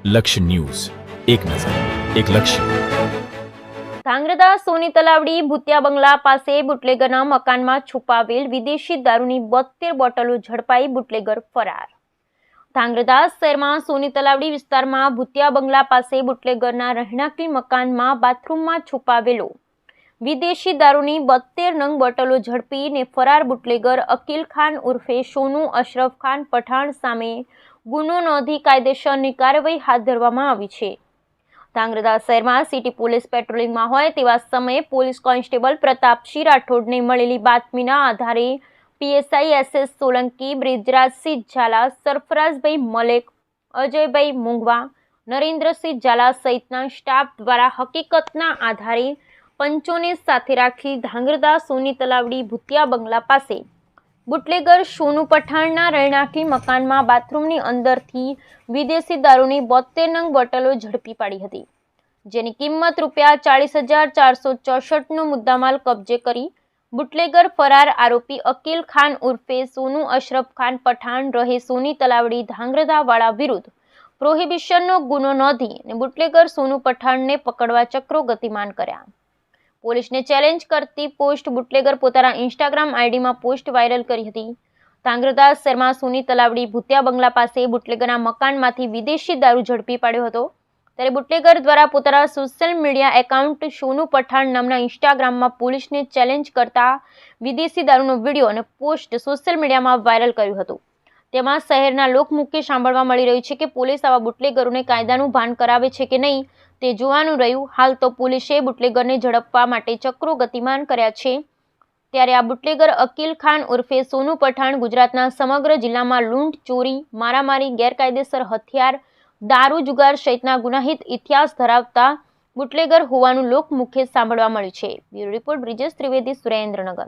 લક્ષ્ય ન્યૂઝ, એક નજર, એક લક્ષ્ય. ધાંગધ્રા સોની તલાવડી ભૂતિયા બંગલા પાસે બુટલેગરના મકાનમાં છુપાવેલ વિદેશી દારૂની 72 બોટલો ઝડપાઈ, બુટલેગર ફરાર. ધાંગધ્રા શહેરમાં સોની તલાવડી વિસ્તારમાં ભૂતિયા બંગલા પાસે બુટલેગરના રહેણાંકી મકાનમાં બાથરૂમમાં છુપાવેલો વિદેશી દારૂની 72 નંગ બોટલો ઝડપીને ફરાર બુટલેગર અકીલ ખાન ઉર્ફે સોનુ અશરફ ખાન પઠાણ સામે ગુનો નોંધી કાયદેસરની કાર્યવાહી હાથ ધરવામાં આવી છે. ધાંગધ્રા શહેરમાં સિટી પોલીસ પેટ્રોલિંગમાં હોય તેવા સમયે પોલીસ કોન્સ્ટેબલ પ્રતાપસિંહ રાઠોડને મળેલી બાતમીના આધારે પીએસઆઈ SS સોલંકી, બ્રિજરાજસિંહ ઝાલા, સરફરાઝભાઈ મલેક, અજયભાઈ મુંગવા, નરેન્દ્રસિંહ ઝાલા સહિતના સ્ટાફ દ્વારા હકીકતના આધારે પંચોને સાથે રાખી ધાંગધ્રા સોની તલાવડી ભૂતિયા બંગલા પાસે બુટલેગર સોનુ પઠાણના રહેણાંકી મકાનમાં બાથરૂમની અંદરથી વિદેશી દારૂની 72 નંગ બોટલો ઝડપી પાડી હતી, જેની કિંમત ₹40,464નો મુદ્દામાલ કબજે કરી બુટલેગર ફરાર આરોપી અકીલ ખાન ઉર્ફે સોનુ અશરફ ખાન પઠાણ રહે સોની તલાવડી ધાંગધ્રા વાળા વિરુદ્ધ પ્રોહિબિશનનો ગુનો નોંધી બુટલેગર સોનુ પઠાણને પકડવા ચક્રો ગતિમાન કર્યા. પોલીસને ચેલેન્જ કરતી પોસ્ટ બુટલેગર પોતાના ઇન્સ્ટાગ્રામ આઈડીમાં પોસ્ટ વાયરલ કરી હતી. ધાંગધ્રા શહેરમાં સોની તલાવડી ભૂતિયા બંગલા પાસે બુટલેગરના મકાનમાંથી વિદેશી દારૂ ઝડપી પાડ્યો હતો, ત્યારે બુટલેગર દ્વારા પોતાના સોશિયલ મીડિયા એકાઉન્ટ સોનુ પઠાણ નામના ઇન્સ્ટાગ્રામમાં પોલીસને ચેલેન્જ કરતા વિદેશી દારૂનો વિડીયો અને પોસ્ટ સોશિયલ મીડિયામાં વાયરલ કર્યું હતું. તેમાં શહેરના લોકમુખે સાંભળવા મળી રહ્યું છે કે પોલીસ આવા બુટલેગરોને કાયદાનું ભાન કરાવે છે કે નહીં તે જોવાનું રહ્યું. હાલ તો પોલીસે બુટલેગરને ઝડપવા માટે ચક્રો ગતિમાન કર્યા છે. ત્યારે આ બુટલેગર અકીલ ખાન ઉર્ફે સોનુ પઠાણ ગુજરાતના સમગ્ર જિલ્લામાં લૂંટ, ચોરી, મારામારી, ગેરકાયદેસર હથિયાર, દારૂ, જુગાર સહિતના ગુનાહિત ઇતિહાસ ધરાવતા બુટલેગર હોવાનું લોકમુખે સાંભળવા મળ્યું છે. Bureau report Brijesh Trivedi, Surendranagar.